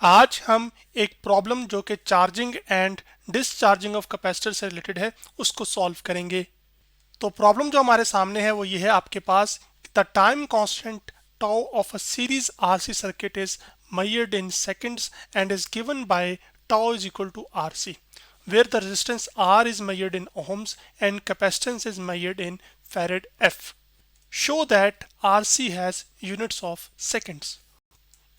आज हम एक प्रॉब्लम जो कि charging and discharging of capacitor से रिलेटेड है उसको सॉल्व करेंगे। तो प्रॉब्लम जो हमारे सामने है वो ये है, आपके पास the time constant tau of a series RC circuit is measured in seconds and is given by tau is equal to RC, where the resistance R is measured in ohms and capacitance is measured in farad F. Show that RC has units of seconds.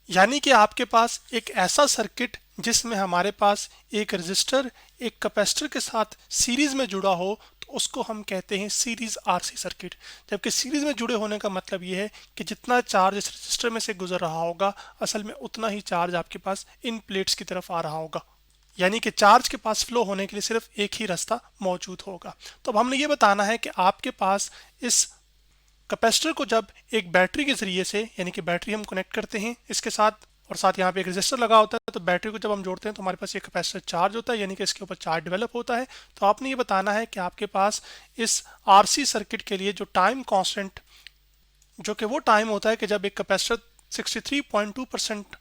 यानी कि आपके पास एक ऐसा circuit जिसमें हमारे पास एक register एक capacitor के साथ सीरीज में जुड़ा हो तो उसको हम कहते हैं सीरीज आरसी सर्किट। जबकि सीरीज में जुड़े होने का मतलब ये है कि जितना चार्ज इस रजिस्टर में से गुजर रहा होगा असल में उतना ही चार्ज आपके पास इन प्लेट्स की तरफ आ रहा होगा, यानी कि चार्ज के पास फ्लो होने के लिए सिर्फ एक ही रास्ता मौजूद होगा। तो अब हमने ये बताना है कि आपके पास इस कैपेसिटर को जब एक बैटरी के जरिए से, यानी कि बैटरी हम कनेक्ट करते हैं इसके साथ और साथ यहाँ पे एक रेजिस्टर लगा होता है, तो बैटरी को जब हम जोड़ते हैं तो हमारे पास ये कैपेसिटर चार्ज होता है, यानी कि इसके ऊपर चार्ज डेवलप होता है। तो आपने ये बताना है कि आपके पास इस आरसी सर्किट के लिए जो टाइम कांस्टेंट, जो कि वो टाइम होता है कि जब एक कैपेसिटर 63.2%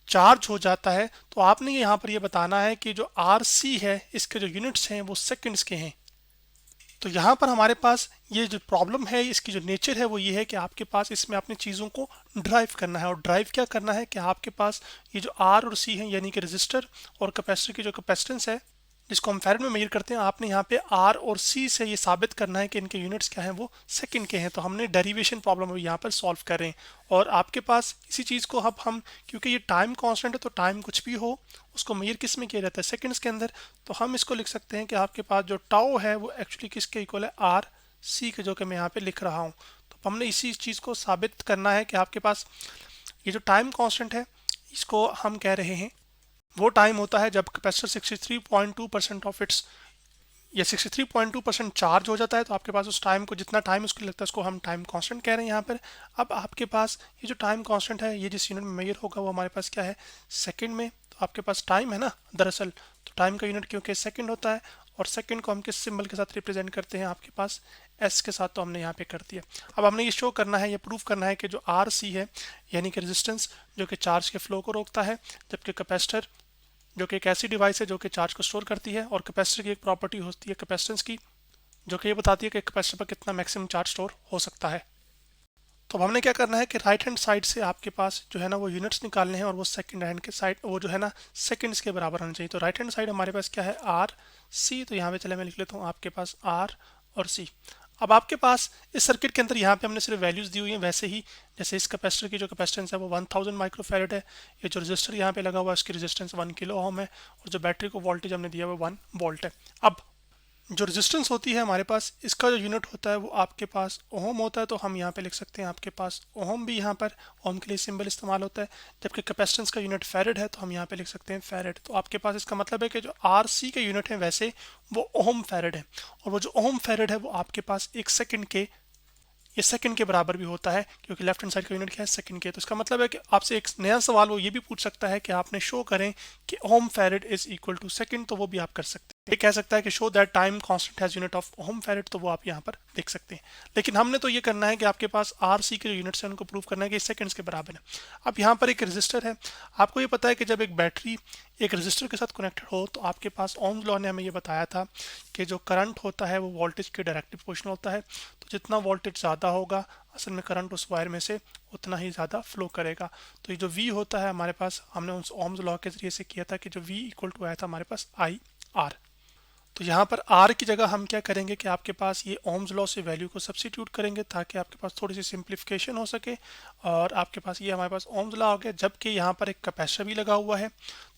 चार्ज हो जाता है, तो आपने यहाँ पर ये बताना है कि जो आरसी है इसके जो यूनिट्स हैं वो सेकेंड्स के हैं। तो यहाँ पर हमारे पास ये जो प्रॉब्लम है इसकी जो नेचर है वो ये है कि आपके पास इसमें अपनी चीज़ों को ड्राइव करना है। और ड्राइव क्या करना है कि आपके पास ये जो आर और सी है, यानी कि रजिस्टर और कैपेसिटर की जो कैपेसिटेंस है जिसको हम फैरेड में मेजर करते हैं, आपने यहाँ पे आर और सी से ये साबित करना है कि इनके यूनिट्स क्या हैं, वो सेकंड के हैं। तो हमने डेरिवेशन प्रॉब्लम यहाँ पर सॉल्व कर रहे हैं। और आपके पास इसी चीज़ को अब हम, क्योंकि ये टाइम कांस्टेंट है तो टाइम कुछ भी हो उसको मेजर किस में किया जाता है, सेकंड्स के अंदर। तो हम इसको लिख सकते हैं कि आपके पास जो टाउ है वो एक्चुअली किसके इक्वल है, आर सी के, जो कि मैं यहाँ पे लिख रहा हूँ। तो हमने इसी चीज़ को साबित करना है कि आपके पास ये जो टाइम कांस्टेंट है इसको हम कह रहे हैं वो टाइम होता है जब कैपेसिटर 63.2% ऑफ इट्स या 63.2% चार्ज हो जाता है। तो आपके पास उस टाइम को, जितना टाइम उसको लगता है उसको हम टाइम कांस्टेंट कह रहे हैं यहाँ पर। अब आपके पास ये जो टाइम कांस्टेंट है ये जिस यूनिट में मेजर होगा वो हमारे पास क्या है, सेकंड में। तो आपके पास टाइम है ना दरअसल, तो टाइम का यूनिट क्योंकि सेकंड होता है और सेकंड को हम किस सिंबल के साथ रिप्रेजेंट करते हैं, आपके पास एस के साथ। तो हमने यहाँ पे कर दिया। अब हमने ये शो करना है, ये प्रूव करना है कि जो आर सी है यानी कि रेजिस्टेंस जो कि चार्ज के फ्लो को रोकता है, जबकि कैपेसिटर जो कि एक ऐसी डिवाइस है जो कि चार्ज को स्टोर करती है। और कैपेसिटर की एक प्रॉपर्टी होती है कैपेसिटेंस की, जो कि ये बताती है कि कैपेसिटर पर कितना मैक्सिमम चार्ज स्टोर हो सकता है। तो अब हमने क्या करना है कि राइट हैंड साइड से आपके पास जो है ना वो यूनिट्स निकालने हैं और वो सेकंड हैंड के साइड वो जो है ना सेकंड्स के बराबर होना चाहिए। तो राइट हैंड साइड हमारे पास क्या है, आर सी। तो यहाँ पे चले मैं लिख लेता हूँ आपके पास आर और सी। अब आपके पास इस सर्किट के अंदर यहाँ पे हमने सिर्फ वैल्यूज दी हुई हैं, वैसे ही जैसे इस कैपेसिटर की जो कैपेसिटेंस है वो 1000 माइक्रोफैरेड है। ये जो रजिस्टर यहाँ पे लगा हुआ है उसकी रेजिस्टेंस 1 किलो ओम है और जो बैटरी को वोल्टेज हमने दिया हुआ 1 वोल्ट है। अब जो रेजिस्टेंस होती है हमारे पास, इसका जो यूनिट होता है वो आपके पास ओम होता है। तो हम यहाँ पे लिख सकते हैं आपके पास ओम भी यहाँ पर ओम के लिए सिंबल इस्तेमाल होता है। जबकि कैपेसिटेंस का यूनिट फैरेड है तो हम यहाँ पे लिख सकते हैं फैरेड। तो आपके पास इसका मतलब है कि जो आर सी के यूनिट है वैसे वो ओम फैरेड है, और वो जो ओम फैरेड है वो आपके पास एक सेकंड के, ये सेकंड के बराबर भी होता है, क्योंकि लेफ्ट हैंड साइड का यूनिट क्या है, सेकंड के। तो इसका मतलब है कि आपसे एक नया सवाल वो ये भी पूछ सकता है कि आपने शो करें कि ohm farad is equal to second, तो वो भी आप कर सकते हैं। ये कह सकता है कि show that time constant has unit of ohm farad, तो वो आप यहाँ पर देख सकते हैं। लेकिन हमने तो ये करना है कि आपके पास आर सी के जो यूनिट्स हैं उनको प्रूव करना है कि सेकंड्स के बराबर है। अब यहाँ पर एक रजिस्टर है, आपको ये पता है कि जब एक बैटरी एक रजिस्टर के साथ कनेक्टेड हो तो आपके पास ओम्स लॉ ने हमें ये बताया था कि जो करंट होता है वो वोल्टेज के डायरेक्टली प्रोपोर्शनल होता है। तो जितना वोल्टेज ज़्यादा होगा असल में करंट उस वायर में से उतना ही ज़्यादा फ्लो करेगा। तो ये जो V होता है हमारे पास, हमने उस ओम्स लॉ के ज़रिए से किया था कि जो V इक्वल टू आया था हमारे पास आई आर। तो यहाँ पर R की जगह हम क्या करेंगे कि आपके पास ये ओम्स लॉ से वैल्यू को सब्सिट्यूट करेंगे ताकि आपके पास थोड़ी सी सिंप्लीफिकेशन हो सके। और आपके पास ये हमारे पास ओम्स लॉ आ गया। जबकि यहाँ पर एक कैपेसिटर भी लगा हुआ है,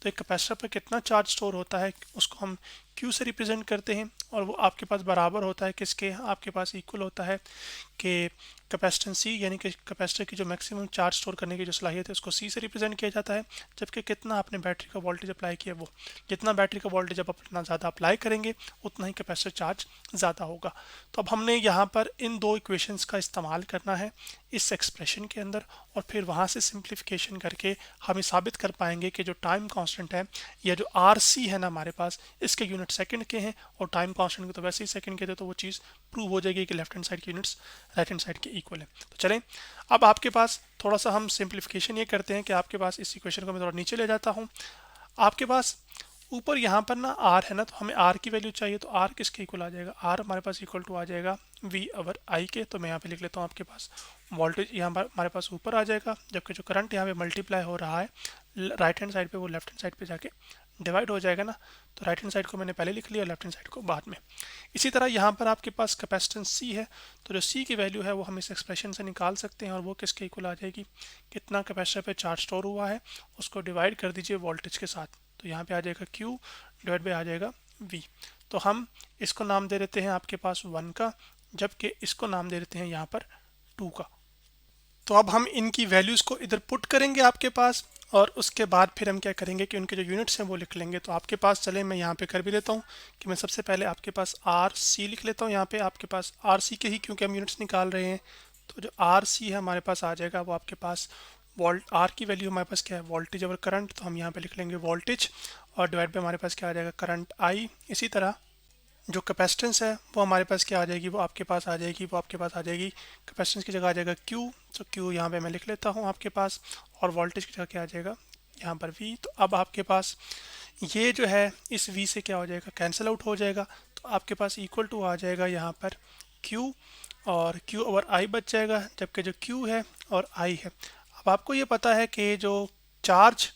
तो एक कैपेसिटर पर कितना चार्ज स्टोर होता है उसको हम Q से रिप्रेजेंट करते हैं, और वो आपके पास बराबर होता है किसके, आपके पास इक्वल होता है कि कैपेसिटेंस C, यानी कि कैपेसिटर की जो मैक्सिमम चार्ज स्टोर करने की जो सलाहियत है उसको C से रिप्रेजेंट किया जाता है। जबकि कितना आपने बैटरी का वोल्टेज अप्लाई किया, वो जितना बैटरी का वोल्टेज आप अपना ज़्यादा अप्लाई करेंगे उतना ही कैपेसिटर चार्ज ज़्यादा होगा। तो अब हमने यहाँ पर इन दो इक्वेशंस का इस्तेमाल करना है। इस एक्सप्रेशन के अंदर, और फिर वहाँ से सिंप्लीफिकेशन करके हम ये साबित कर पाएंगे कि जो टाइम कांस्टेंट है या जो आर सी है ना हमारे पास, इसके यूनिट सेकंड के हैं और टाइम कांस्टेंट के तो वैसे ही सेकंड के थे, तो वो चीज़ प्रूव हो जाएगी कि लेफ्ट हैंड साइड की यूनिट्स राइट हैंड साइड के इक्वल है। तो चलें, अब आपके पास थोड़ा सा हम सिंप्लीफिकेशन ये करते हैं कि आपके पास इस इक्वेशन को मैं थोड़ा नीचे ले जाता हूँ। आपके पास ऊपर यहाँ पर ना आर है ना, तो हमें आर की वैल्यू चाहिए, तो आर किसके इक्वल आ जाएगा, आर हमारे पास इक्वल टू आ जाएगा वी ओवर आई के। तो मैं यहाँ पे लिख लेता हूँ आपके पास वोल्टेज यहाँ पर हमारे पास ऊपर आ जाएगा, जबकि जो करंट यहाँ पे मल्टीप्लाई हो रहा है राइट हैंड साइड पे वो लेफ्ट हैंड साइड पे जाके डिवाइड हो जाएगा ना। तो राइट हैंड साइड को मैंने पहले लिख लिया, लेफ्ट हैंड साइड को बाद में। इसी तरह यहाँ पर आपके पास कैपेसिटेंस सी है, तो जो सी की वैल्यू है वो हम इस एक्सप्रेशन से निकाल सकते हैं, और वो किसके इक्वल आ जाएगी, कितना कैपेसिटर पे चार्ज स्टोर हुआ है उसको डिवाइड कर दीजिए वोल्टेज के साथ। तो यहाँ पे आ जाएगा Q डिवाइड बाई आ जाएगा V। तो हम इसको नाम दे देते हैं आपके पास 1 का, जबकि इसको नाम दे देते हैं यहाँ पर 2 का। तो अब हम इनकी वैल्यूज़ को इधर पुट करेंगे आपके पास, और उसके बाद फिर हम क्या करेंगे कि उनके जो यूनिट्स हैं वो लिख लेंगे। तो आपके पास चले मैं यहाँ पे कर भी देता हूँ कि मैं सबसे पहले आपके पास आर सी लिख लेता हूँ यहाँ पे आपके पास आर सी के ही, क्योंकि हम यूनिट्स निकाल रहे हैं। तो जो आर सी है हमारे पास आ जाएगा वो आपके पास वोल्ट, आर की वैल्यू हमारे पास क्या है वोल्टेज ओवर करंट, तो हम यहाँ पे लिख लेंगे वोल्टेज, और डिवाइड पे हमारे पास क्या आ जाएगा करंट आई। इसी तरह जो कैपेसिटेंस है वो हमारे पास क्या आ जाएगी, वो आपके पास आ जाएगी, वो आपके पास आ जाएगी कैपेसिटेंस की जगह आ जाएगा Q, तो Q यहाँ पे मैं लिख लेता हूँ आपके पास, और वोल्टेज की जगह क्या आ जाएगा यहाँ पर V। तो अब आपके पास ये जो है इस V से क्या हो जाएगा कैंसिल आउट हो जाएगा, तो आपके पास इक्वल टू आ जाएगा यहाँ पर Q, और Q ओवर I बच जाएगा, जबकि जो Q है और I है। अब आपको ये पता है कि जो चार्ज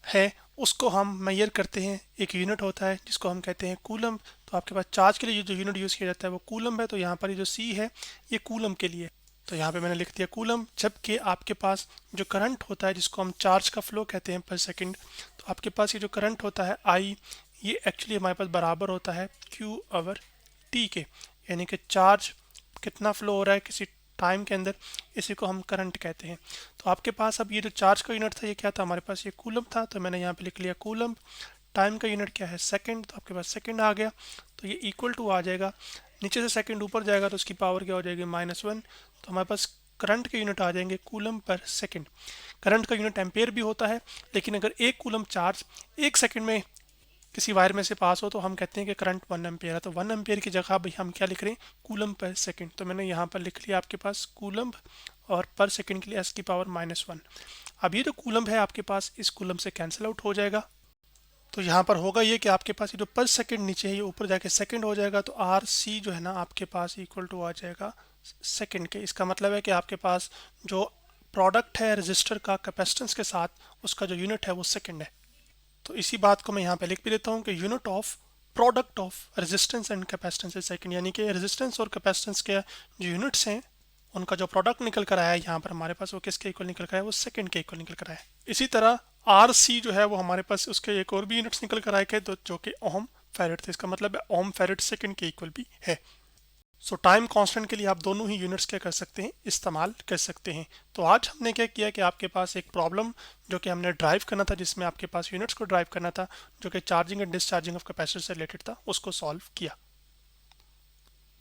है उसको हम मेजर करते हैं, एक यूनिट होता है जिसको हम कहते हैं कूलम। तो आपके पास चार्ज के लिए जो यूनिट यूज़ किया जाता है वो कूलम है, तो यहाँ पर ये जो सी है ये कूलम के लिए, तो यहाँ पे मैंने लिख दिया कूलम। जबकि आपके पास जो करंट होता है जिसको हम चार्ज का फ्लो कहते हैं पर सेकंड, तो आपके पास ये जो करंट होता है आई, ये एक्चुअली हमारे पास बराबर होता है Q ओवर टी के, यानी कि चार्ज कितना फ्लो हो रहा है किसी टाइम के अंदर, इसी को हम करंट कहते हैं। तो आपके पास अब ये जो चार्ज का यूनिट था ये क्या था, हमारे पास ये कूलम था, तो मैंने यहाँ पे लिख लिया कूलम। टाइम का यूनिट क्या है सेकंड, तो आपके पास सेकंड आ गया, तो ये इक्वल टू आ जाएगा, नीचे से सेकंड ऊपर जाएगा तो उसकी पावर क्या हो जाएगी -1। तो हमारे पास करंट के यूनिट आ जाएंगे कूलम पर सेकंड। करंट का यूनिट एम्पेयर भी होता है, लेकिन अगर एक कूलम चार्ज 1 सेकंड में किसी वायर में से पास हो तो हम कहते हैं कि करंट 1 एम्पेयर है। तो 1 एम्पेयर की जगह भाई हम क्या लिख रहे हैं कूलम पर सेकंड, तो मैंने यहाँ पर लिख लिया आपके पास कूलम, और पर सेकंड के लिए s की पावर -1। अब ये जो कूलम है आपके पास इस कूलम से कैंसिल आउट हो जाएगा, तो यहाँ पर होगा ये कि आपके पास ये जो पर सेकंड नीचे है ये ऊपर जाके सेकंड हो जाएगा, तो आर सी जो है ना आपके पास इक्वल टू आ जाएगा सेकंड के। इसका मतलब है कि आपके पास जो प्रोडक्ट है रजिस्टर का कैपेसिटेंस के साथ उसका जो यूनिट है वो सेकंड है। तो इसी बात को मैं यहाँ पे लिख भी देता हूँ कि unit of product of resistance and capacitance is second, यानी कि रेजिस्टेंस और कैपेसिटेंस के जो यूनिट्स हैं उनका जो प्रोडक्ट निकल कर आया है यहाँ पर हमारे पास वो किसके इक्वल निकल कर आया है, वो सेकंड के इक्वल निकल कर आया है। इसी तरह आर सी जो है वो हमारे पास उसके एक और भी यूनिट्स निकल कर आए थे जो कि ओम फेरेड थे, इसका मतलब है ओम फेरेड सेकंड के इक्वल भी है। सो टाइम कांस्टेंट के लिए आप दोनों ही यूनिट्स क्या कर सकते हैं, इस्तेमाल कर सकते हैं। तो आज हमने क्या किया कि आपके पास एक प्रॉब्लम जो कि हमने ड्राइव करना था, जिसमें आपके पास यूनिट्स को ड्राइव करना था, जो कि charging and discharging of capacitor से रिलेटेड था, उसको सॉल्व किया।